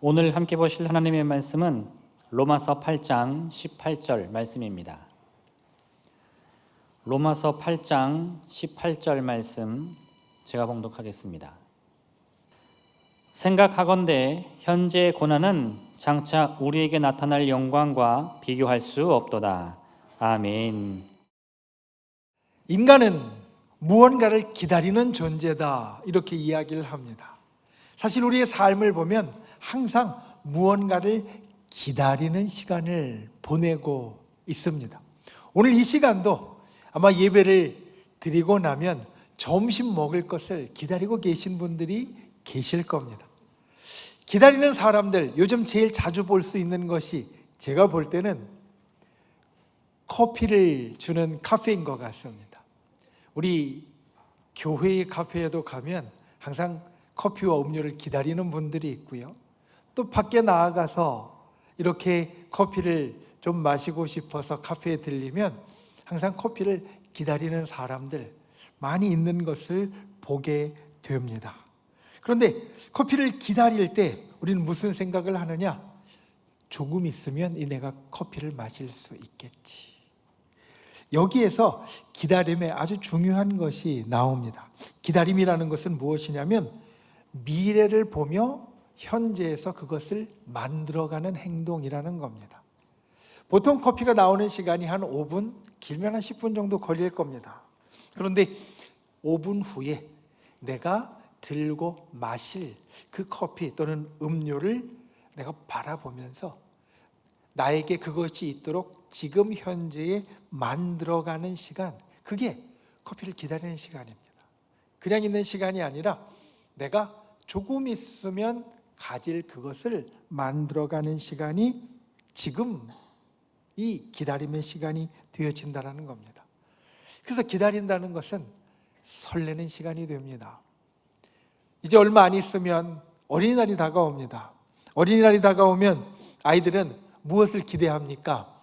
오늘 함께 보실 하나님의 말씀은 로마서 8장 18절 말씀입니다. 로마서 8장 18절 말씀 제가 봉독하겠습니다. 생각하건대 현재의 고난은 장차 우리에게 나타날 영광과 비교할 수 없도다. 아멘. 인간은 무언가를 기다리는 존재다, 이렇게 이야기를 합니다. 사실 우리의 삶을 보면 항상 무언가를 기다리는 시간을 보내고 있습니다. 오늘 이 시간도 아마 예배를 드리고 나면 점심 먹을 것을 기다리고 계신 분들이 계실 겁니다. 기다리는 사람들, 요즘 제일 자주 볼 수 있는 것이 제가 볼 때는 커피를 주는 카페인 것 같습니다. 우리 교회의 카페에도 가면 항상 커피와 음료를 기다리는 분들이 있고요. 또 밖에 나아가서 이렇게 커피를 좀 마시고 싶어서 카페에 들리면 항상 커피를 기다리는 사람들 많이 있는 것을 보게 됩니다. 그런데 커피를 기다릴 때 우리는 무슨 생각을 하느냐? 조금 있으면 내가 커피를 마실 수 있겠지. 여기에서 기다림에 아주 중요한 것이 나옵니다. 기다림이라는 것은 무엇이냐면 미래를 보며 현재에서 그것을 만들어가는 행동이라는 겁니다. 보통 커피가 나오는 시간이 한 5분, 길면 한 10분 정도 걸릴 겁니다. 그런데 5분 후에 내가 들고 마실 그 커피 또는 음료를 내가 바라보면서 나에게 그것이 있도록 지금 현재에 만들어가는 시간, 그게 커피를 기다리는 시간입니다. 그냥 있는 시간이 아니라 내가 조금 있으면 가질 그것을 만들어가는 시간이 지금 이 기다림의 시간이 되어진다는 겁니다. 그래서 기다린다는 것은 설레는 시간이 됩니다. 이제 얼마 안 있으면 어린이날이 다가옵니다. 어린이날이 다가오면 아이들은 무엇을 기대합니까?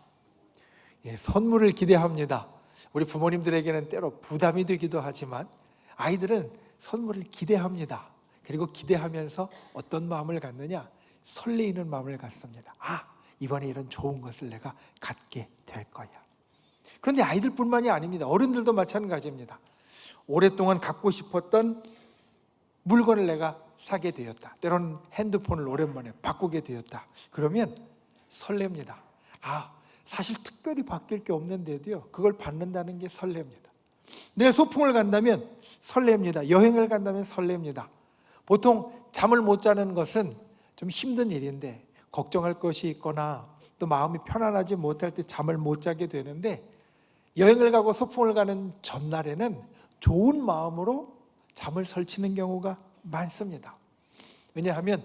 선물을 기대합니다. 우리 부모님들에게는 때로 부담이 되기도 하지만 아이들은 선물을 기대합니다. 그리고 기대하면서 어떤 마음을 갖느냐? 설레이는 마음을 갖습니다. 이번에 이런 좋은 것을 내가 갖게 될 거야. 그런데 아이들뿐만이 아닙니다. 어른들도 마찬가지입니다. 오랫동안 갖고 싶었던 물건을 내가 사게 되었다. 때로는 핸드폰을 오랜만에 바꾸게 되었다. 그러면 설렙니다. 사실 특별히 바뀔 게 없는데도요, 그걸 받는다는 게 설렙니다. 내가 소풍을 간다면 설렙니다. 여행을 간다면 설렙니다. 보통 잠을 못 자는 것은 좀 힘든 일인데 걱정할 것이 있거나 또 마음이 편안하지 못할 때 잠을 못 자게 되는데, 여행을 가고 소풍을 가는 전날에는 좋은 마음으로 잠을 설치는 경우가 많습니다. 왜냐하면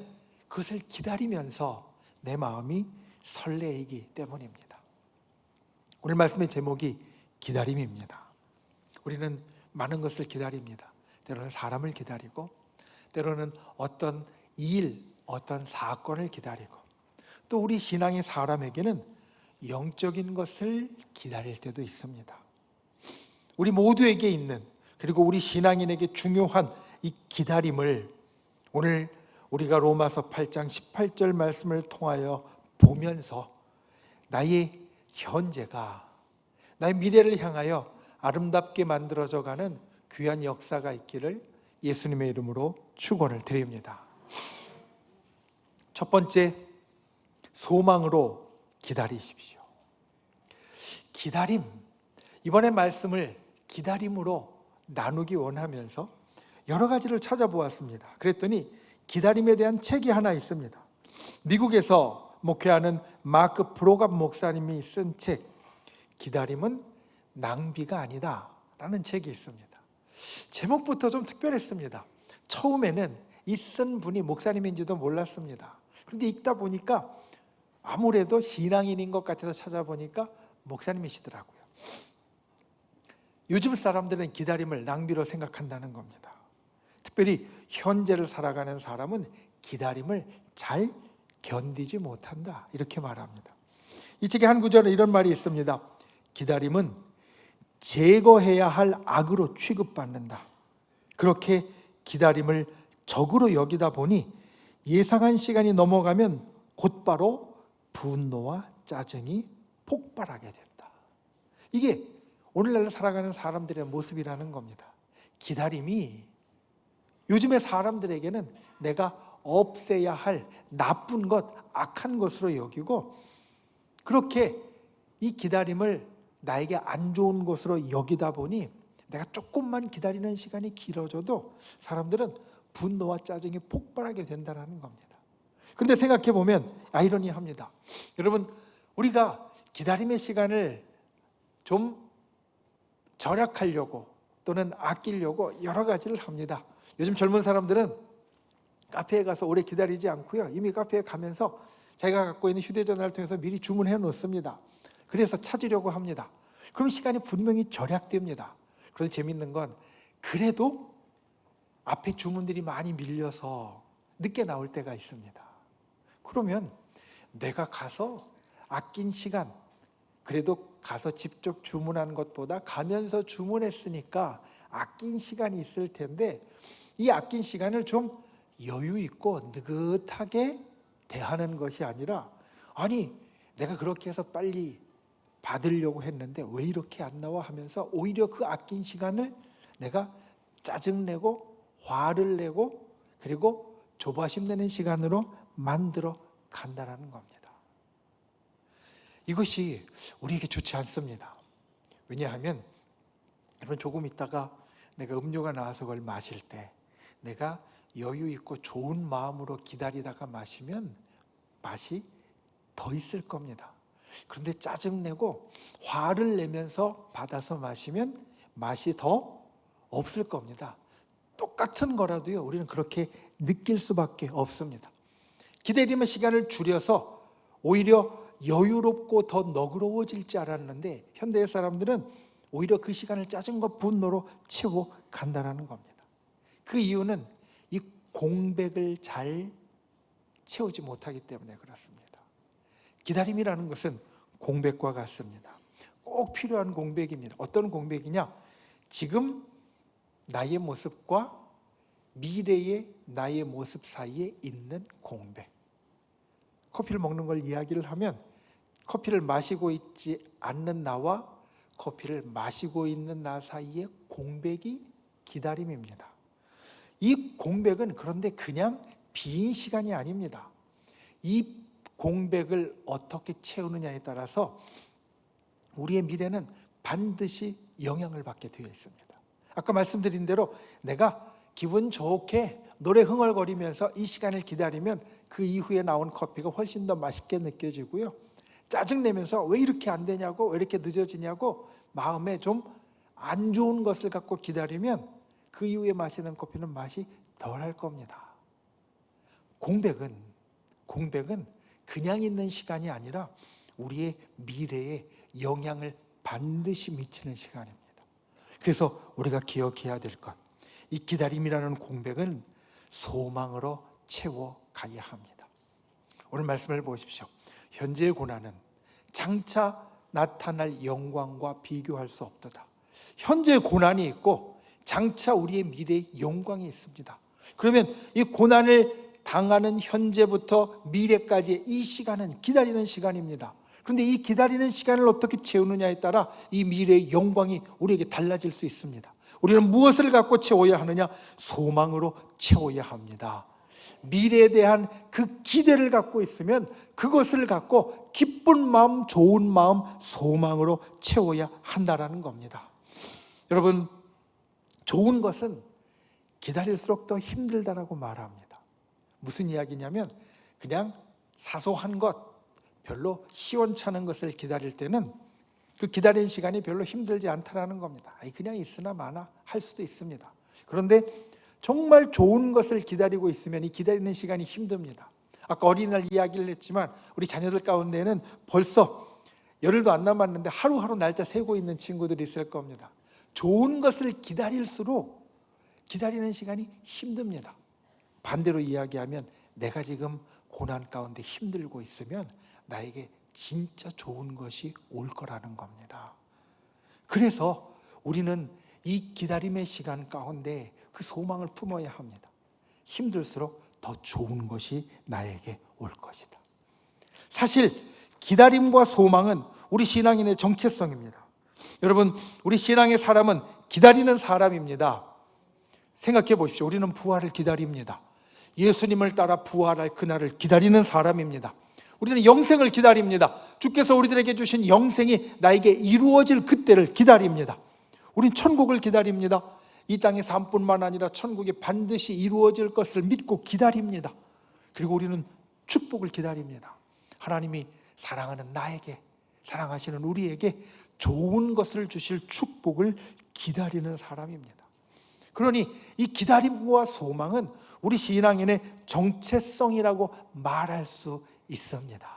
그것을 기다리면서 내 마음이 설레이기 때문입니다. 오늘 말씀의 제목이 기다림입니다. 우리는 많은 것을 기다립니다. 때로는 사람을 기다리고, 때로는 어떤 일, 어떤 사건을 기다리고, 또 우리 신앙의 사람에게는 영적인 것을 기다릴 때도 있습니다. 우리 모두에게 있는, 그리고 우리 신앙인에게 중요한 이 기다림을 오늘 우리가 로마서 8장 18절 말씀을 통하여 보면서 나의 현재가 나의 미래를 향하여 아름답게 만들어져 가는 귀한 역사가 있기를 예수님의 이름으로 축원을 드립니다. 첫 번째, 소망으로 기다리십시오. 기다림, 이번에 말씀을 기다림으로 나누기 원하면서 여러 가지를 찾아보았습니다. 그랬더니 기다림에 대한 책이 하나 있습니다. 미국에서 목회하는 마크 브로갑 목사님이 쓴 책, 기다림은 낭비가 아니다 라는 책이 있습니다. 제목부터 좀 특별했습니다. 처음에는 이 쓴 분이 목사님인지도 몰랐습니다. 그런데 읽다 보니까 아무래도 신앙인인 것 같아서 찾아보니까 목사님이시더라고요. 요즘 사람들은 기다림을 낭비로 생각한다는 겁니다. 특별히 현재를 살아가는 사람은 기다림을 잘 견디지 못한다, 이렇게 말합니다. 이 책의 한 구절에 이런 말이 있습니다. 기다림은 제거해야 할 악으로 취급받는다. 그렇게 기다림을 적으로 여기다 보니 예상한 시간이 넘어가면 곧바로 분노와 짜증이 폭발하게 된다. 이게 오늘날 살아가는 사람들의 모습이라는 겁니다. 기다림이 요즘의 사람들에게는 내가 없애야 할 나쁜 것, 악한 것으로 여기고, 그렇게 이 기다림을 나에게 안 좋은 것으로 여기다 보니 내가 조금만 기다리는 시간이 길어져도 사람들은 분노와 짜증이 폭발하게 된다는 겁니다. 그런데 생각해 보면 아이러니합니다. 여러분, 우리가 기다림의 시간을 좀 절약하려고 또는 아끼려고 여러 가지를 합니다. 요즘 젊은 사람들은 카페에 가서 오래 기다리지 않고요, 이미 카페에 가면서 자기가 갖고 있는 휴대전화를 통해서 미리 주문해 놓습니다. 그래서 찾으려고 합니다. 그럼 시간이 분명히 절약됩니다. 그런데 재밌는 건 그래도 앞에 주문들이 많이 밀려서 늦게 나올 때가 있습니다. 그러면 내가 가서 아낀 시간, 그래도 가서 직접 주문한 것보다 가면서 주문했으니까 아낀 시간이 있을 텐데, 이 아낀 시간을 좀 여유 있고 느긋하게 대하는 것이 아니라, 아니 내가 그렇게 해서 빨리 받으려고 했는데 왜 이렇게 안 나와 하면서 오히려 그 아낀 시간을 내가 짜증내고 화를 내고 그리고 조바심 내는 시간으로 만들어 간다는 겁니다. 이것이 우리에게 좋지 않습니다. 왜냐하면 여러분, 조금 있다가 내가 음료가 나와서 그걸 마실 때 내가 여유 있고 좋은 마음으로 기다리다가 마시면 맛이 더 있을 겁니다. 그런데 짜증내고 화를 내면서 받아서 마시면 맛이 더 없을 겁니다. 똑같은 거라도요, 우리는 그렇게 느낄 수밖에 없습니다. 기다림의 시간을 줄여서 오히려 여유롭고 더 너그러워질 줄 알았는데, 현대의 사람들은 오히려 그 시간을 짜증과 분노로 채워 간다는 겁니다. 그 이유는 이 공백을 잘 채우지 못하기 때문에 그렇습니다. 기다림이라는 것은 공백과 같습니다. 꼭 필요한 공백입니다. 어떤 공백이냐? 지금 나의 모습과 미래의 나의 모습 사이에 있는 공백. 커피를 먹는 걸 이야기를 하면 커피를 마시고 있지 않는 나와 커피를 마시고 있는 나 사이의 공백이 기다림입니다. 이 공백은 그런데 그냥 빈 시간이 아닙니다. 이 공백을 어떻게 채우느냐에 따라서 우리의 미래는 반드시 영향을 받게 되어 있습니다. 아까 말씀드린 대로 내가 기분 좋게 노래 흥얼거리면서 이 시간을 기다리면 그 이후에 나온 커피가 훨씬 더 맛있게 느껴지고요, 짜증내면서 왜 이렇게 안 되냐고, 왜 이렇게 늦어지냐고 마음에 좀 안 좋은 것을 갖고 기다리면 그 이후에 마시는 커피는 맛이 덜할 겁니다. 공백은 그냥 있는 시간이 아니라 우리의 미래에 영향을 반드시 미치는 시간입니다. 그래서 우리가 기억해야 될 것, 이 기다림이라는 공백은 소망으로 채워가야 합니다. 오늘 말씀을 보십시오. 현재의 고난은 장차 나타날 영광과 비교할 수 없도다. 현재 고난이 있고 장차 우리의 미래의 영광이 있습니다. 그러면 이 고난을 당하는 현재부터 미래까지의 이 시간은 기다리는 시간입니다. 그런데 이 기다리는 시간을 어떻게 채우느냐에 따라 이 미래의 영광이 우리에게 달라질 수 있습니다. 우리는 무엇을 갖고 채워야 하느냐? 소망으로 채워야 합니다. 미래에 대한 그 기대를 갖고 있으면 그것을 갖고 기쁜 마음, 좋은 마음, 소망으로 채워야 한다는 겁니다. 여러분, 좋은 것은 기다릴수록 더 힘들다라고 말합니다. 무슨 이야기냐면 그냥 사소한 것, 별로 시원찮은 것을 기다릴 때는 그 기다리는 시간이 별로 힘들지 않다라는 겁니다. 그냥 있으나 마나 할 수도 있습니다. 그런데 정말 좋은 것을 기다리고 있으면 이 기다리는 시간이 힘듭니다. 아까 어린이날 이야기를 했지만 우리 자녀들 가운데는 벌써 열흘도 안 남았는데 하루하루 날짜 세고 있는 친구들이 있을 겁니다. 좋은 것을 기다릴수록 기다리는 시간이 힘듭니다. 반대로 이야기하면 내가 지금 고난 가운데 힘들고 있으면 나에게 진짜 좋은 것이 올 거라는 겁니다. 그래서 우리는 이 기다림의 시간 가운데 그 소망을 품어야 합니다. 힘들수록 더 좋은 것이 나에게 올 것이다. 사실 기다림과 소망은 우리 신앙인의 정체성입니다. 여러분, 우리 신앙의 사람은 기다리는 사람입니다. 생각해 보십시오. 우리는 부활을 기다립니다. 예수님을 따라 부활할 그날을 기다리는 사람입니다. 우리는 영생을 기다립니다. 주께서 우리들에게 주신 영생이 나에게 이루어질 그때를 기다립니다. 우린 천국을 기다립니다. 이 땅의 삶뿐만 아니라 천국이 반드시 이루어질 것을 믿고 기다립니다. 그리고 우리는 축복을 기다립니다. 하나님이 사랑하는 나에게, 사랑하시는 우리에게 좋은 것을 주실 축복을 기다리는 사람입니다. 그러니 이 기다림과 소망은 우리 신앙인의 정체성이라고 말할 수 있습니다.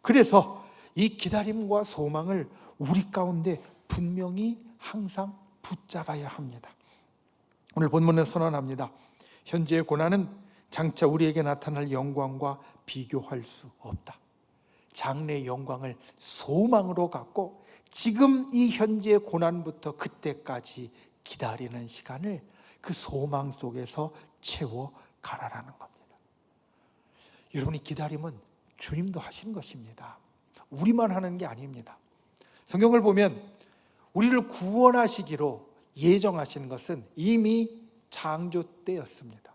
그래서 이 기다림과 소망을 우리 가운데 분명히 항상 붙잡아야 합니다. 오늘 본문은 선언합니다. 현재의 고난은 장차 우리에게 나타날 영광과 비교할 수 없다. 장래의 영광을 소망으로 갖고 지금 이 현재의 고난부터 그때까지 기다리는 시간을 그 소망 속에서 채워가라라는 겁니다. 여러분이 기다림은 주님도 하신 것입니다. 우리만 하는 게 아닙니다. 성경을 보면 우리를 구원하시기로 예정하신 것은 이미 창조 때였습니다.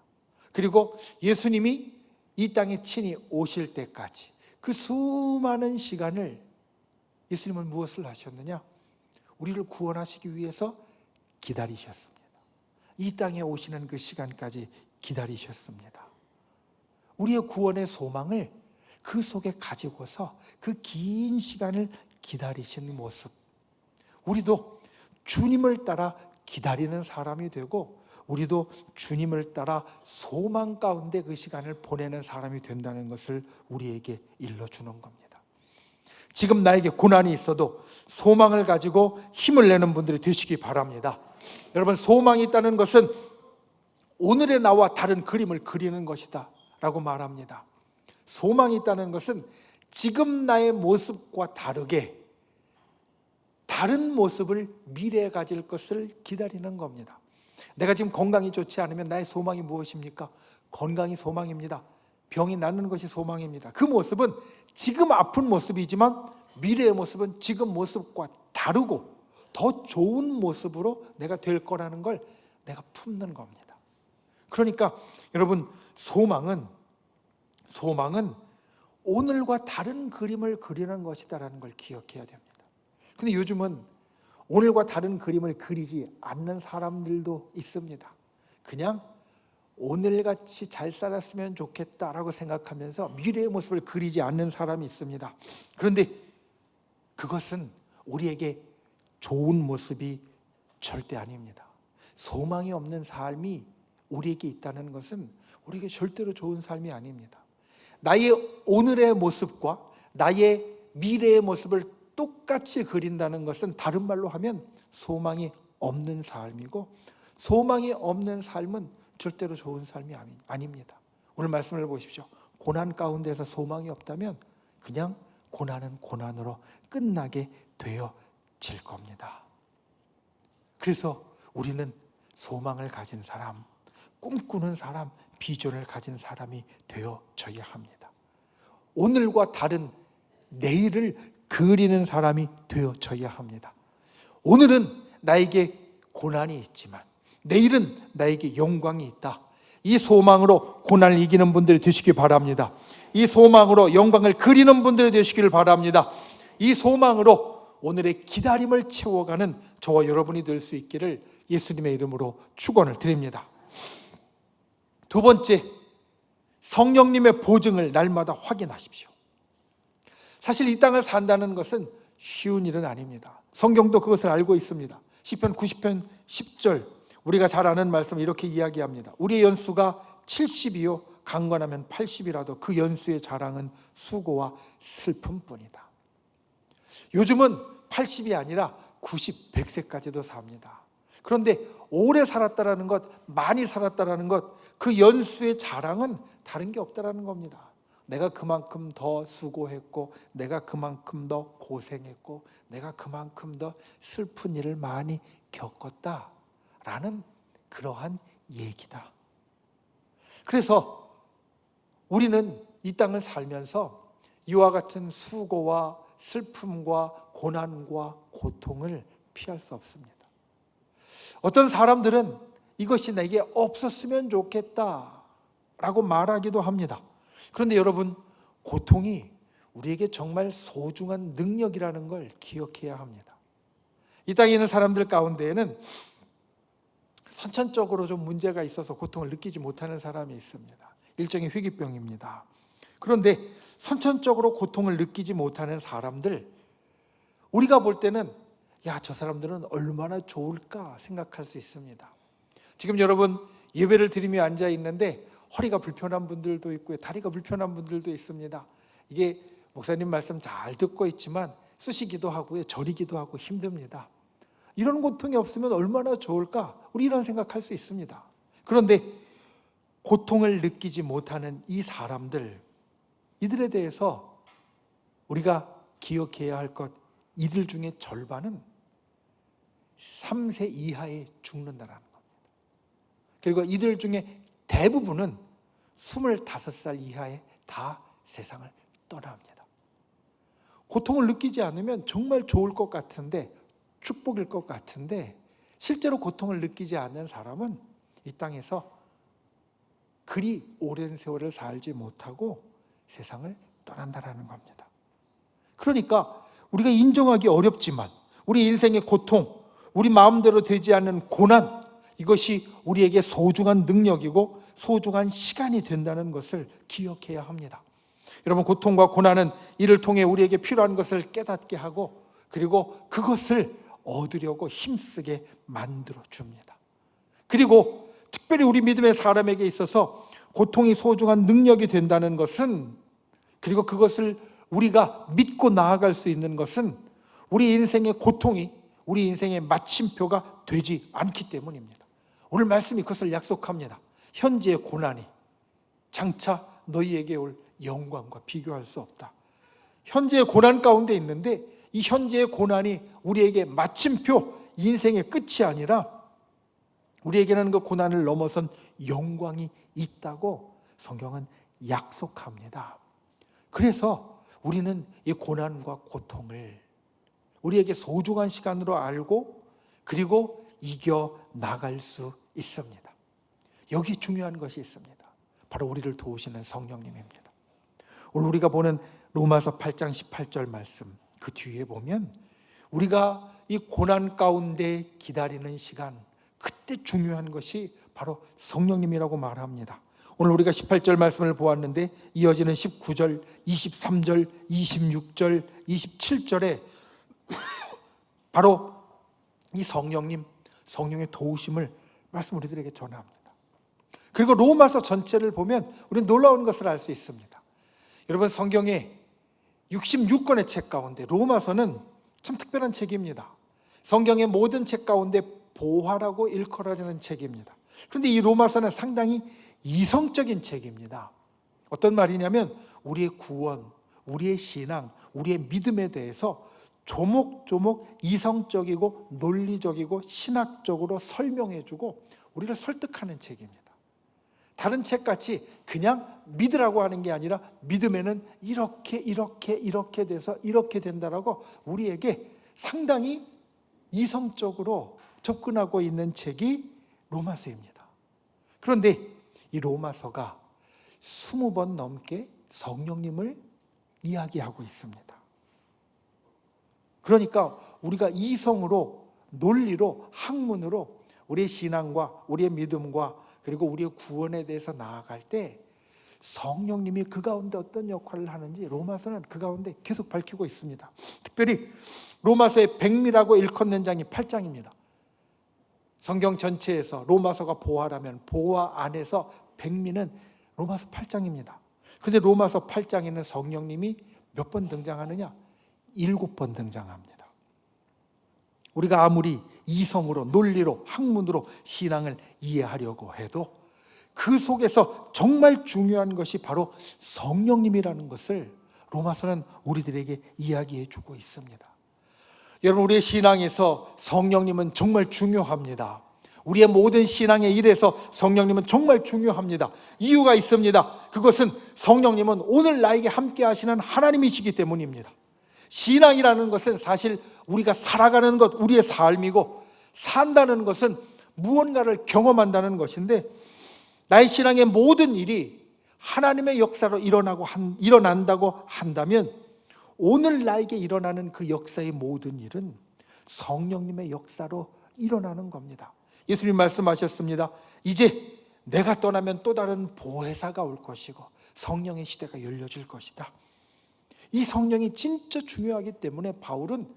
그리고 예수님이 이 땅에 친히 오실 때까지 그 수많은 시간을 예수님은 무엇을 하셨느냐? 우리를 구원하시기 위해서 기다리셨습니다. 이 땅에 오시는 그 시간까지 기다리셨습니다. 우리의 구원의 소망을 그 속에 가지고서 그 긴 시간을 기다리신 모습, 우리도 주님을 따라 기다리는 사람이 되고 우리도 주님을 따라 소망 가운데 그 시간을 보내는 사람이 된다는 것을 우리에게 일러주는 겁니다. 지금 나에게 고난이 있어도 소망을 가지고 힘을 내는 분들이 되시기 바랍니다. 여러분, 소망이 있다는 것은 오늘의 나와 다른 그림을 그리는 것이다 라고 말합니다. 소망이 있다는 것은 지금 나의 모습과 다르게 다른 모습을 미래에 가질 것을 기다리는 겁니다. 내가 지금 건강이 좋지 않으면 나의 소망이 무엇입니까? 건강이 소망입니다. 병이 낫는 것이 소망입니다. 그 모습은 지금 아픈 모습이지만 미래의 모습은 지금 모습과 다르고 더 좋은 모습으로 내가 될 거라는 걸 내가 품는 겁니다. 그러니까 여러분, 소망은 오늘과 다른 그림을 그리는 것이다라는 걸 기억해야 됩니다. 근데 요즘은 오늘과 다른 그림을 그리지 않는 사람들도 있습니다. 그냥 오늘같이 잘 살았으면 좋겠다라고 생각하면서 미래의 모습을 그리지 않는 사람이 있습니다. 그런데 그것은 우리에게 좋은 모습이 절대 아닙니다. 소망이 없는 삶이 우리에게 있다는 것은 우리에게 절대로 좋은 삶이 아닙니다. 나의 오늘의 모습과 나의 미래의 모습을 똑같이 그린다는 것은 다른 말로 하면 소망이 없는 삶이고, 소망이 없는 삶은 절대로 좋은 삶이 아닙니다. 오늘 말씀을 보십시오. 고난 가운데서 소망이 없다면 그냥 고난은 고난으로 끝나게 되어질 겁니다. 그래서 우리는 소망을 가진 사람, 꿈꾸는 사람, 비전을 가진 사람이 되어져야 합니다. 오늘과 다른 내일을 그리는 사람이 되어져야 합니다. 오늘은 나에게 고난이 있지만 내일은 나에게 영광이 있다. 이 소망으로 고난을 이기는 분들이 되시기 바랍니다. 이 소망으로 영광을 그리는 분들이 되시기를 바랍니다. 이 소망으로 오늘의 기다림을 채워가는 저와 여러분이 될 수 있기를 예수님의 이름으로 축원을 드립니다. 두 번째, 성령님의 보증을 날마다 확인하십시오. 사실 이 땅을 산다는 것은 쉬운 일은 아닙니다. 성경도 그것을 알고 있습니다. 시편 90편 10절, 우리가 잘 아는 말씀 이렇게 이야기합니다. 우리의 연수가 70이요 강건하면 80이라도 그 연수의 자랑은 수고와 슬픔뿐이다. 요즘은 80이 아니라 90, 100세까지도 삽니다. 그런데 오래 살았다라는 것, 많이 살았다라는 것, 그 연수의 자랑은 다른 게 없다라는 겁니다. 내가 그만큼 더 수고했고, 내가 그만큼 더 고생했고, 내가 그만큼 더 슬픈 일을 많이 겪었다라는 그러한 얘기다. 그래서 우리는 이 땅을 살면서 이와 같은 수고와 슬픔과 고난과 고통을 피할 수 없습니다. 어떤 사람들은 이것이 내게 없었으면 좋겠다라고 말하기도 합니다. 그런데 여러분, 고통이 우리에게 정말 소중한 능력이라는 걸 기억해야 합니다. 이 땅에 있는 사람들 가운데에는 선천적으로 좀 문제가 있어서 고통을 느끼지 못하는 사람이 있습니다. 일종의 희귀병입니다. 그런데 선천적으로 고통을 느끼지 못하는 사람들, 우리가 볼 때는 야, 저 사람들은 얼마나 좋을까 생각할 수 있습니다. 지금 여러분 예배를 드리며 앉아 있는데 허리가 불편한 분들도 있고요, 다리가 불편한 분들도 있습니다. 이게 목사님 말씀 잘 듣고 있지만 쑤시기도 하고요, 저리기도 하고 힘듭니다. 이런 고통이 없으면 얼마나 좋을까, 우리 이런 생각할 수 있습니다. 그런데 고통을 느끼지 못하는 이 사람들, 이들에 대해서 우리가 기억해야 할 것, 이들 중에 절반은 3세 이하에 죽는다는 겁니다. 그리고 이들 중에 대부분은 25살 이하에 다 세상을 떠납니다. 고통을 느끼지 않으면 정말 좋을 것 같은데, 축복일 것 같은데, 실제로 고통을 느끼지 않는 사람은 이 땅에서 그리 오랜 세월을 살지 못하고 세상을 떠난다는 겁니다. 그러니까 우리가 인정하기 어렵지만 우리 인생의 고통, 우리 마음대로 되지 않는 고난, 이것이 우리에게 소중한 능력이고 소중한 시간이 된다는 것을 기억해야 합니다. 여러분, 고통과 고난은 이를 통해 우리에게 필요한 것을 깨닫게 하고, 그리고 그것을 얻으려고 힘쓰게 만들어 줍니다. 그리고 특별히 우리 믿음의 사람에게 있어서 고통이 소중한 능력이 된다는 것은, 그리고 그것을 우리가 믿고 나아갈 수 있는 것은 우리 인생의 고통이 우리 인생의 마침표가 되지 않기 때문입니다. 오늘 말씀이 그것을 약속합니다. 현재의 고난이 장차 너희에게 올 영광과 비교할 수 없다. 현재의 고난 가운데 있는데 이 현재의 고난이 우리에게 마침표, 인생의 끝이 아니라 우리에게는 그 고난을 넘어선 영광이 있다고 성경은 약속합니다. 그래서 우리는 이 고난과 고통을 우리에게 소중한 시간으로 알고, 그리고 이겨 나갈 수 있습니다. 여기 중요한 것이 있습니다. 바로 우리를 도우시는 성령님입니다. 오늘 우리가 보는 로마서 8장 18절 말씀, 그 뒤에 보면 우리가 이 고난 가운데 기다리는 시간, 그때 중요한 것이 바로 성령님이라고 말합니다. 오늘 우리가 18절 말씀을 보았는데 이어지는 19절, 23절, 26절, 27절에 바로 이 성령님, 성령의 도우심을 말씀 우리들에게 전합니다. 그리고 로마서 전체를 보면 우리는 놀라운 것을 알 수 있습니다. 여러분, 성경의 66권의 책 가운데 로마서는 참 특별한 책입니다. 성경의 모든 책 가운데 보화라고 일컬어지는 책입니다. 그런데 이 로마서는 상당히 이성적인 책입니다. 어떤 말이냐면 우리의 구원, 우리의 신앙, 우리의 믿음에 대해서 조목조목 이성적이고 논리적이고 신학적으로 설명해주고 우리를 설득하는 책입니다. 다른 책같이 그냥 믿으라고 하는 게 아니라 믿음에는 이렇게 돼서 이렇게 된다라고 우리에게 상당히 이성적으로 접근하고 있는 책이 로마서입니다. 그런데 이 로마서가 20번 넘게 성령님을 이야기하고 있습니다. 그러니까 우리가 이성으로, 논리로, 학문으로 우리의 신앙과 우리의 믿음과 그리고 우리의 구원에 대해서 나아갈 때 성령님이 그 가운데 어떤 역할을 하는지 로마서는 그 가운데 계속 밝히고 있습니다. 특별히 로마서의 백미라고 일컫는 장이 8장입니다. 성경 전체에서 로마서가 보화라면 보화 안에서 백미는 로마서 8장입니다. 그런데 로마서 8장에는 성령님이 몇 번 등장하느냐? 7번 등장합니다. 우리가 아무리 이성으로, 논리로, 학문으로 신앙을 이해하려고 해도 그 속에서 정말 중요한 것이 바로 성령님이라는 것을 로마서는 우리들에게 이야기해 주고 있습니다. 여러분, 우리의 신앙에서 성령님은 정말 중요합니다. 우리의 모든 신앙의 일에서 성령님은 정말 중요합니다. 이유가 있습니다. 그것은 성령님은 오늘 나에게 함께 하시는 하나님이시기 때문입니다. 신앙이라는 것은 사실 우리가 살아가는 것, 우리의 삶이고, 산다는 것은 무언가를 경험한다는 것인데, 나의 신앙의 모든 일이 하나님의 역사로 일어난다고 한다면 오늘 나에게 일어나는 그 역사의 모든 일은 성령님의 역사로 일어나는 겁니다. 예수님 말씀하셨습니다. 이제 내가 떠나면 또 다른 보혜사가 올 것이고 성령의 시대가 열려질 것이다. 이 성령이 진짜 중요하기 때문에 바울은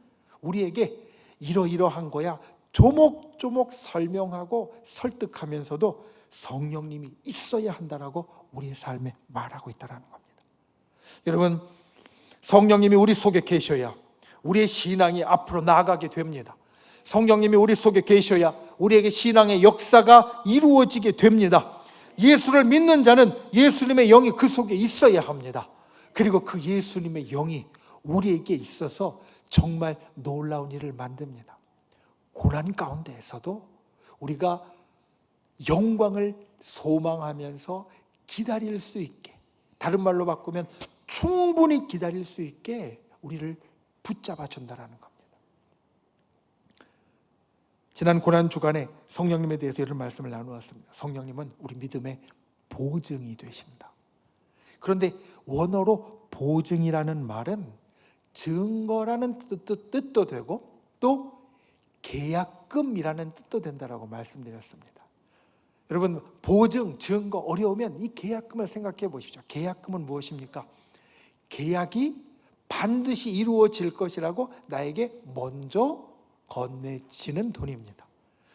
우리에게 이러이러한 거야 조목조목 설명하고 설득하면서도 성령님이 있어야 한다라고 우리의 삶에 말하고 있다는 겁니다. 여러분, 성령님이 우리 속에 계셔야 우리의 신앙이 앞으로 나아가게 됩니다. 성령님이 우리 속에 계셔야 우리에게 신앙의 역사가 이루어지게 됩니다. 예수를 믿는 자는 예수님의 영이 그 속에 있어야 합니다. 그리고 그 예수님의 영이 우리에게 있어서 정말 놀라운 일을 만듭니다. 고난 가운데에서도 우리가 영광을 소망하면서 기다릴 수 있게, 다른 말로 바꾸면 충분히 기다릴 수 있게 우리를 붙잡아 준다는 겁니다. 지난 고난 주간에 성령님에 대해서 이런 말씀을 나누었습니다. 성령님은 우리 믿음의 보증이 되신다. 그런데 원어로 보증이라는 말은 증거라는 뜻도 되고 또 계약금이라는 뜻도 된다라고 말씀드렸습니다. 여러분, 보증, 증거 어려우면 이 계약금을 생각해 보십시오. 계약금은 무엇입니까? 계약이 반드시 이루어질 것이라고 나에게 먼저 건네지는 돈입니다.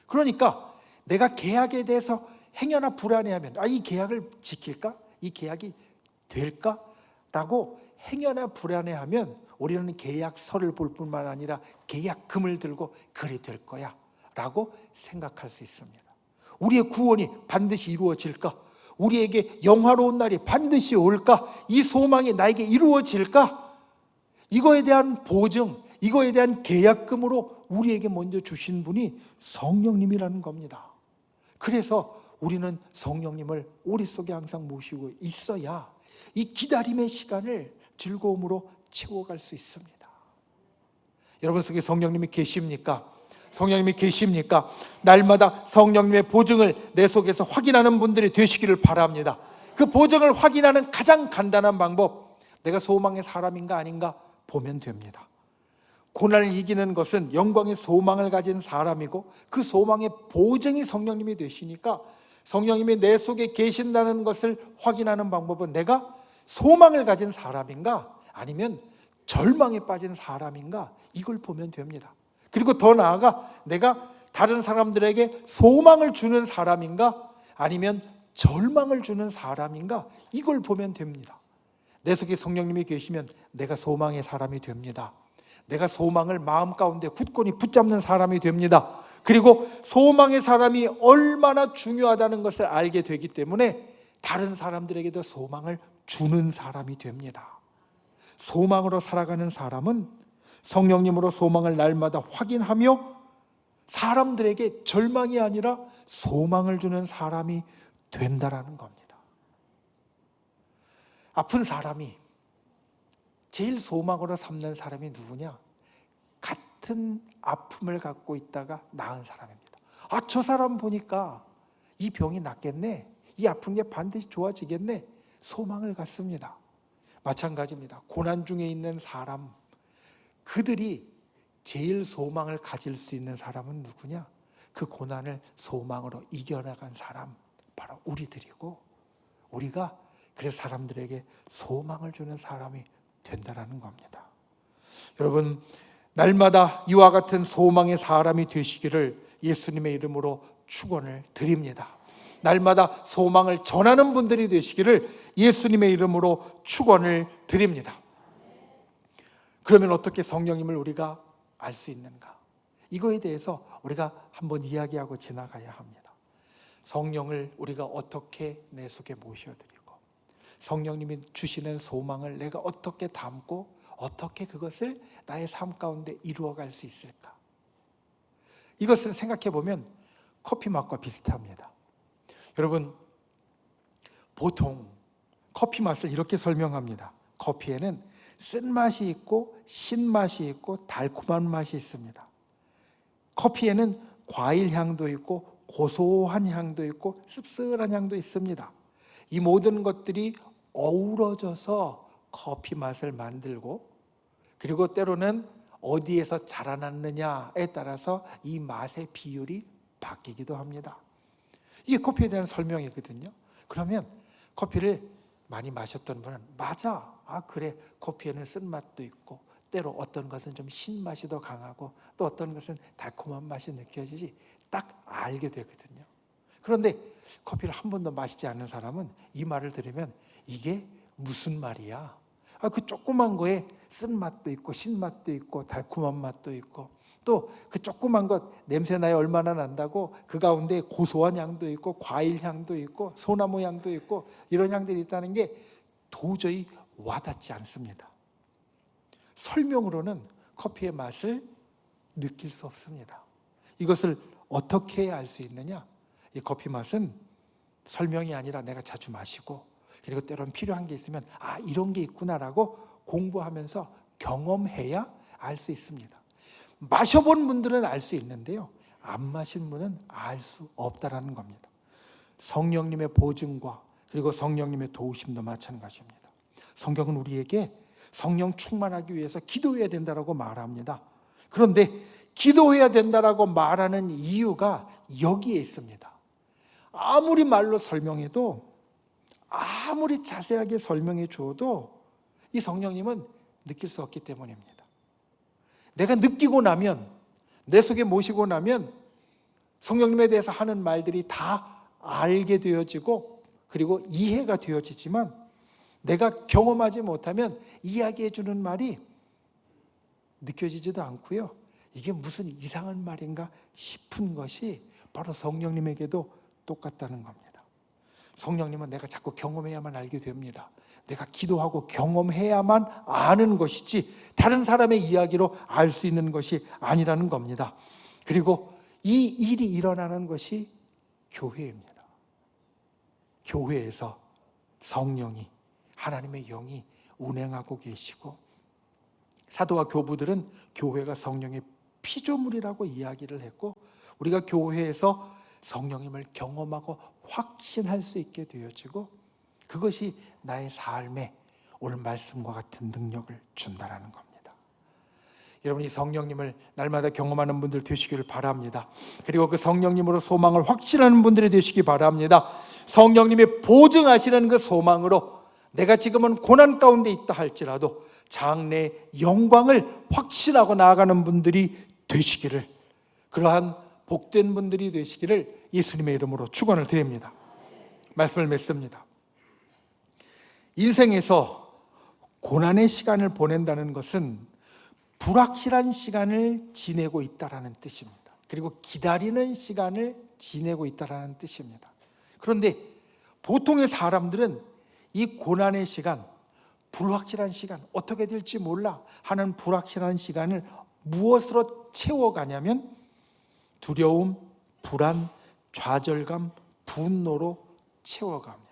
그러니까 내가 계약에 대해서 행여나 불안해하면 이 계약을 지킬까? 이 계약이 될까? 라고 행여나 불안해하면 우리는 계약서를 볼 뿐만 아니라 계약금을 들고 그래 될 거야 라고 생각할 수 있습니다. 우리의 구원이 반드시 이루어질까? 우리에게 영화로운 날이 반드시 올까? 이 소망이 나에게 이루어질까? 이거에 대한 보증, 이거에 대한 계약금으로 우리에게 먼저 주신 분이 성령님이라는 겁니다. 그래서 우리는 성령님을 우리 속에 항상 모시고 있어야 이 기다림의 시간을 즐거움으로 채워갈 수 있습니다. 여러분 속에 성령님이 계십니까? 성령님이 계십니까? 날마다 성령님의 보증을 내 속에서 확인하는 분들이 되시기를 바랍니다. 그 보증을 확인하는 가장 간단한 방법, 내가 소망의 사람인가 아닌가 보면 됩니다. 고난을 이기는 것은 영광의 소망을 가진 사람이고 그 소망의 보증이 성령님이 되시니까 성령님이 내 속에 계신다는 것을 확인하는 방법은 내가 소망을 가진 사람인가 아니면 절망에 빠진 사람인가 이걸 보면 됩니다. 그리고 더 나아가 내가 다른 사람들에게 소망을 주는 사람인가 아니면 절망을 주는 사람인가 이걸 보면 됩니다. 내 속에 성령님이 계시면 내가 소망의 사람이 됩니다. 내가 소망을 마음 가운데 굳건히 붙잡는 사람이 됩니다. 그리고 소망의 사람이 얼마나 중요하다는 것을 알게 되기 때문에 다른 사람들에게도 소망을 주는 사람이 됩니다. 소망으로 살아가는 사람은 성령님으로 소망을 날마다 확인하며 사람들에게 절망이 아니라 소망을 주는 사람이 된다라는 겁니다. 아픈 사람이 제일 소망으로 삼는 사람이 누구냐? 같은 아픔을 갖고 있다가 나은 사람입니다. 저 사람 보니까 이 병이 낫겠네, 이 아픈 게 반드시 좋아지겠네, 소망을 갖습니다. 마찬가지입니다. 고난 중에 있는 사람, 그들이 제일 소망을 가질 수 있는 사람은 누구냐? 그 고난을 소망으로 이겨나간 사람, 바로 우리들이고, 우리가 그래서 사람들에게 소망을 주는 사람이 된다라는 겁니다. 여러분, 날마다 이와 같은 소망의 사람이 되시기를 예수님의 이름으로 축원을 드립니다. 날마다 소망을 전하는 분들이 되시기를 예수님의 이름으로 축원을 드립니다. 그러면 어떻게 성령님을 우리가 알 수 있는가? 이거에 대해서 우리가 한번 이야기하고 지나가야 합니다. 성령을 우리가 어떻게 내 속에 모셔드리고 성령님이 주시는 소망을 내가 어떻게 담고 어떻게 그것을 나의 삶 가운데 이루어갈 수 있을까? 이것은 생각해 보면 커피 맛과 비슷합니다. 여러분, 보통 커피 맛을 이렇게 설명합니다. 커피에는 쓴맛이 있고 신맛이 있고 달콤한 맛이 있습니다. 커피에는 과일 향도 있고 고소한 향도 있고 씁쓸한 향도 있습니다. 이 모든 것들이 어우러져서 커피 맛을 만들고, 그리고 때로는 어디에서 자라났느냐에 따라서 이 맛의 비율이 바뀌기도 합니다. 이게 커피에 대한 설명이거든요. 그러면 커피를 많이 마셨던 분은 맞아, 그래, 커피에는 쓴맛도 있고 때로 어떤 것은 좀 신맛이 더 강하고 또 어떤 것은 달콤한 맛이 느껴지지, 딱 알게 되거든요. 그런데 커피를 한 번도 마시지 않는 사람은 이 말을 들으면 이게 무슨 말이야? 그 조그만 거에 쓴맛도 있고 신맛도 있고 달콤한 맛도 있고 또 그 조그만 것 냄새나야 얼마나 난다고 그 가운데 고소한 향도 있고 과일 향도 있고 소나무 향도 있고 이런 향들이 있다는 게 도저히 와닿지 않습니다. 설명으로는 커피의 맛을 느낄 수 없습니다. 이것을 어떻게 알 수 있느냐? 이 커피 맛은 설명이 아니라 내가 자주 마시고 그리고 때로는 필요한 게 있으면 이런 게 있구나라고 공부하면서 경험해야 알 수 있습니다. 마셔본 분들은 알 수 있는데요, 안 마신 분은 알 수 없다라는 겁니다. 성령님의 보증과 그리고 성령님의 도우심도 마찬가지입니다. 성경은 우리에게 성령 충만하기 위해서 기도해야 된다라고 말합니다. 그런데 기도해야 된다라고 말하는 이유가 여기에 있습니다. 아무리 말로 설명해도, 아무리 자세하게 설명해 주어도 이 성령님은 느낄 수 없기 때문입니다. 내가 느끼고 나면, 내 속에 모시고 나면 성령님에 대해서 하는 말들이 다 알게 되어지고 그리고 이해가 되어지지만, 내가 경험하지 못하면 이야기해 주는 말이 느껴지지도 않고요, 이게 무슨 이상한 말인가 싶은 것이 바로 성령님에게도 똑같다는 겁니다. 성령님은 내가 자꾸 경험해야만 알게 됩니다. 내가 기도하고 경험해야만 아는 것이지 다른 사람의 이야기로 알 수 있는 것이 아니라는 겁니다. 그리고 이 일이 일어나는 것이 교회입니다. 교회에서 성령이, 하나님의 영이 운행하고 계시고, 사도와 교부들은 교회가 성령의 피조물이라고 이야기를 했고, 우리가 교회에서 성령님을 경험하고 확신할 수 있게 되어지고, 그것이 나의 삶에 오늘 말씀과 같은 능력을 준다는 겁니다. 여러분이 성령님을 날마다 경험하는 분들 되시기를 바랍니다. 그리고 그 성령님으로 소망을 확신하는 분들이 되시기 바랍니다. 성령님이 보증하시는 그 소망으로 내가 지금은 고난 가운데 있다 할지라도 장래의 영광을 확신하고 나아가는 분들이 되시기를, 그러한 복된 분들이 되시기를 예수님의 이름으로 축원을 드립니다. 말씀을 맺습니다. 인생에서 고난의 시간을 보낸다는 것은 불확실한 시간을 지내고 있다는 뜻입니다. 그리고 기다리는 시간을 지내고 있다는 뜻입니다. 그런데 보통의 사람들은 이 고난의 시간, 불확실한 시간, 어떻게 될지 몰라 하는 불확실한 시간을 무엇으로 채워가냐면 두려움, 불안, 좌절감, 분노로 채워갑니다.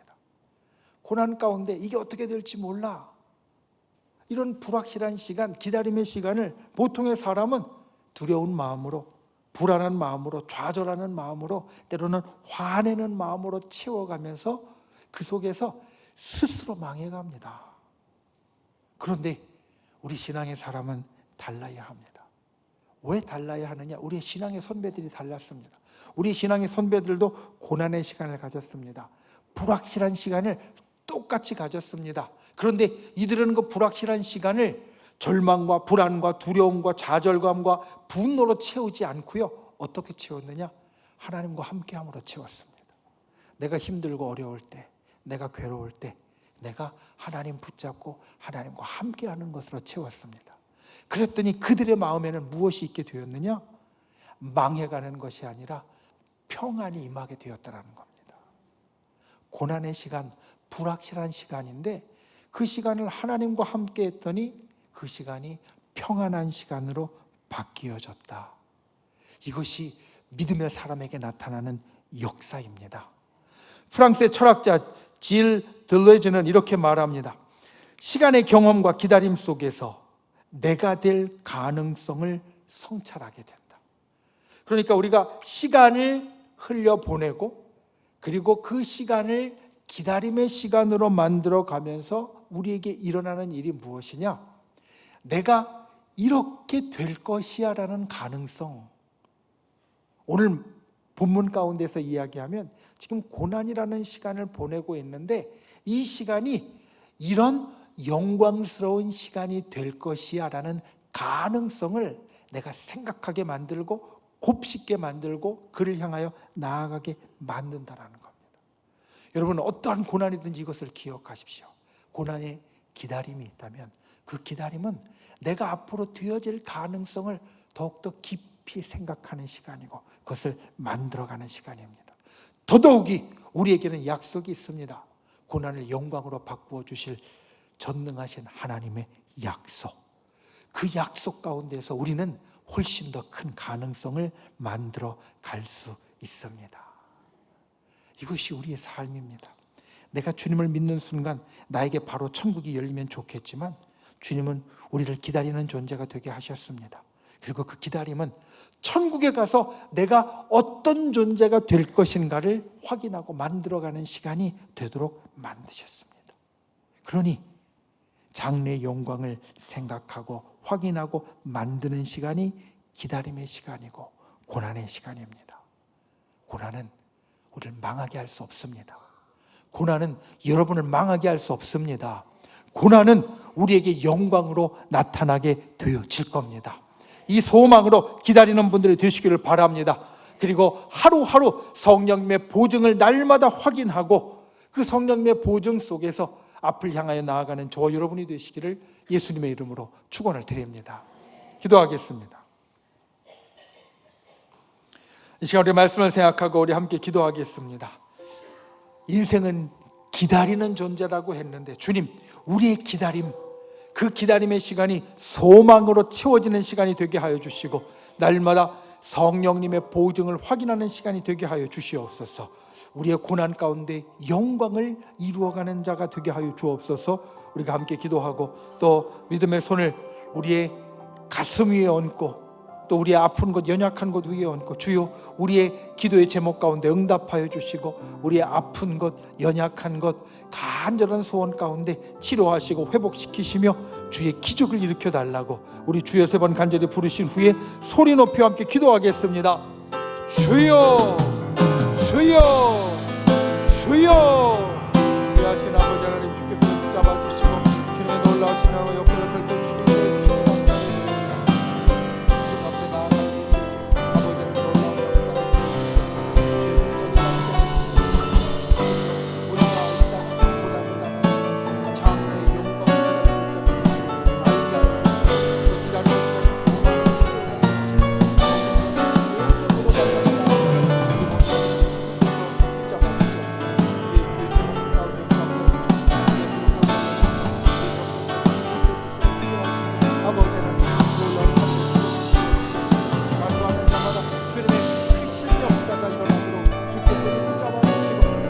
고난 가운데 이게 어떻게 될지 몰라, 이런 불확실한 시간, 기다림의 시간을 보통의 사람은 두려운 마음으로, 불안한 마음으로, 좌절하는 마음으로, 때로는 화내는 마음으로 채워가면서 그 속에서 스스로 망해갑니다. 그런데 우리 신앙의 사람은 달라야 합니다. 왜 달라야 하느냐? 우리의 신앙의 선배들이 달랐습니다. 우리 신앙의 선배들도 고난의 시간을 가졌습니다. 불확실한 시간을 똑같이 가졌습니다. 그런데 이들은 그 불확실한 시간을 절망과 불안과 두려움과 좌절감과 분노로 채우지 않고요, 어떻게 채웠느냐? 하나님과 함께함으로 채웠습니다. 내가 힘들고 어려울 때, 내가 괴로울 때 내가 하나님 붙잡고 하나님과 함께하는 것으로 채웠습니다. 그랬더니 그들의 마음에는 무엇이 있게 되었느냐? 망해가는 것이 아니라 평안이 임하게 되었다는 겁니다. 고난의 시간, 불확실한 시간인데 그 시간을 하나님과 함께 했더니 그 시간이 평안한 시간으로 바뀌어졌다. 이것이 믿음의 사람에게 나타나는 역사입니다. 프랑스의 철학자 질 들레즈는 이렇게 말합니다. 시간의 경험과 기다림 속에서 내가 될 가능성을 성찰하게 된다. 그러니까 우리가 시간을 흘려보내고 그리고 그 시간을 기다림의 시간으로 만들어가면서 우리에게 일어나는 일이 무엇이냐? 내가 이렇게 될 것이야 라는 가능성. 오늘 본문 가운데서 이야기하면 지금 고난이라는 시간을 보내고 있는데 이 시간이 이런 영광스러운 시간이 될 것이야 라는 가능성을 내가 생각하게 만들고 곱씹게 만들고 그를 향하여 나아가게 만든다는 겁니다. 여러분, 어떠한 고난이든지 이것을 기억하십시오. 고난에 기다림이 있다면 그 기다림은 내가 앞으로 되어질 가능성을 더욱더 깊이 생각하는 시간이고 그것을 만들어가는 시간입니다. 더더욱이 우리에게는 약속이 있습니다. 고난을 영광으로 바꾸어 주실 전능하신 하나님의 약속. 그 약속 가운데서 우리는 훨씬 더 큰 가능성을 만들어 갈 수 있습니다. 이것이 우리의 삶입니다. 내가 주님을 믿는 순간 나에게 바로 천국이 열리면 좋겠지만 주님은 우리를 기다리는 존재가 되게 하셨습니다. 그리고 그 기다림은 천국에 가서 내가 어떤 존재가 될 것인가를 확인하고 만들어가는 시간이 되도록 만드셨습니다. 그러니 장래의 영광을 생각하고 확인하고 만드는 시간이 기다림의 시간이고 고난의 시간입니다. 고난은 우리를 망하게 할 수 없습니다. 고난은 여러분을 망하게 할 수 없습니다. 고난은 우리에게 영광으로 나타나게 되어질 겁니다. 이 소망으로 기다리는 분들이 되시기를 바랍니다. 그리고 하루하루 성령님의 보증을 날마다 확인하고 그 성령님의 보증 속에서 앞을 향하여 나아가는 저와 여러분이 되시기를 예수님의 이름으로 축원을 드립니다. 기도하겠습니다. 이 시간 우리 말씀을 생각하고 우리 함께 기도하겠습니다. 인생은 기다리는 존재라고 했는데 주님, 우리의 기다림, 그 기다림의 시간이 소망으로 채워지는 시간이 되게 하여 주시고 날마다 성령님의 보증을 확인하는 시간이 되게 하여 주시옵소서. 우리의 고난 가운데 영광을 이루어가는 자가 되게 하여 주옵소서. 우리가 함께 기도하고 또 믿음의 손을 우리의 가슴 위에 얹고 또 우리의 아픈 곳, 연약한 곳 위에 얹고 주여 우리의 기도의 제목 가운데 응답하여 주시고 우리의 아픈 것, 연약한 것, 간절한 소원 가운데 치료하시고 회복시키시며 주의 기적을 일으켜 달라고 우리 주여 3번 간절히 부르신 후에 소리 높여 함께 기도하겠습니다. 주여, 주여, 주여. 귀하신 아버지 하나님, 주께서 붙잡아 주시고 주님의 놀라우신 하나님의 옆에서 살펴주시고 인도해 주시니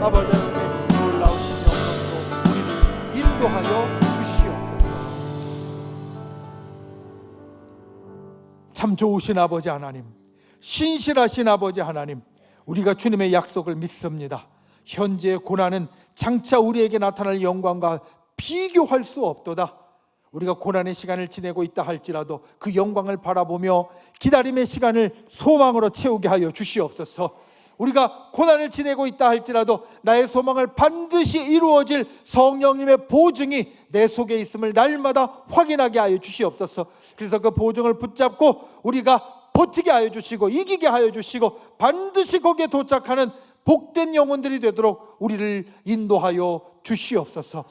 아버지 하나님의 놀라우신 영광으로 우리를 인도하여 주시옵소서. 참 좋으신 아버지 하나님, 신실하신 아버지 하나님, 우리가 주님의 약속을 믿습니다. 현재의 고난은 장차 우리에게 나타날 영광과 비교할 수 없도다. 우리가 고난의 시간을 지내고 있다 할지라도 그 영광을 바라보며 기다림의 시간을 소망으로 채우게 하여 주시옵소서. 우리가 고난을 지내고 있다 할지라도 나의 소망을 반드시 이루어질 성령님의 보증이 내 속에 있음을 날마다 확인하게 하여 주시옵소서. 그래서 그 보증을 붙잡고 우리가 버티게 하여 주시고 이기게 하여 주시고 반드시 거기에 도착하는 복된 영혼들이 되도록 우리를 인도하여 주시옵소서.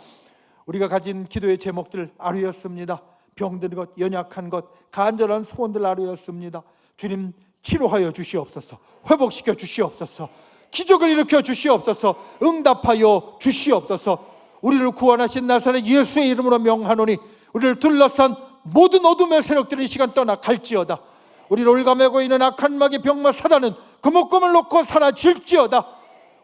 우리가 가진 기도의 제목들 아뢰었습니다. 병든 것, 연약한 것, 간절한 소원들 아뢰었습니다. 주님, 치료하여 주시옵소서. 회복시켜 주시옵소서. 기적을 일으켜 주시옵소서. 응답하여 주시옵소서. 우리를 구원하신 나사렛 예수의 이름으로 명하노니 우리를 둘러싼 모든 어둠의 세력들이 이 시간 떠나 갈지어다. 우리를 올가매고 있는 악한 마귀 병마 사단은 금옥금을 놓고 사라질지어다.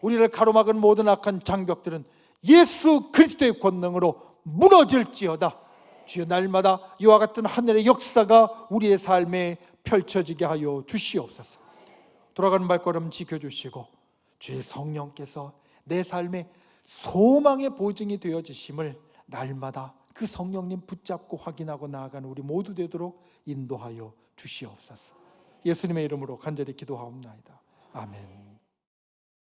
우리를 가로막은 모든 악한 장벽들은 예수 그리스도의 권능으로 무너질지어다. 주여, 날마다 이와 같은 하늘의 역사가 우리의 삶에 펼쳐지게 하여 주시옵소서. 돌아가는 발걸음 지켜주시고 주의 성령께서 내 삶의 소망의 보증이 되어지심을 날마다 그 성령님 붙잡고 확인하고 나아가는 우리 모두 되도록 인도하여 주시옵소서. 예수님의 이름으로 간절히 기도하옵나이다. 아멘.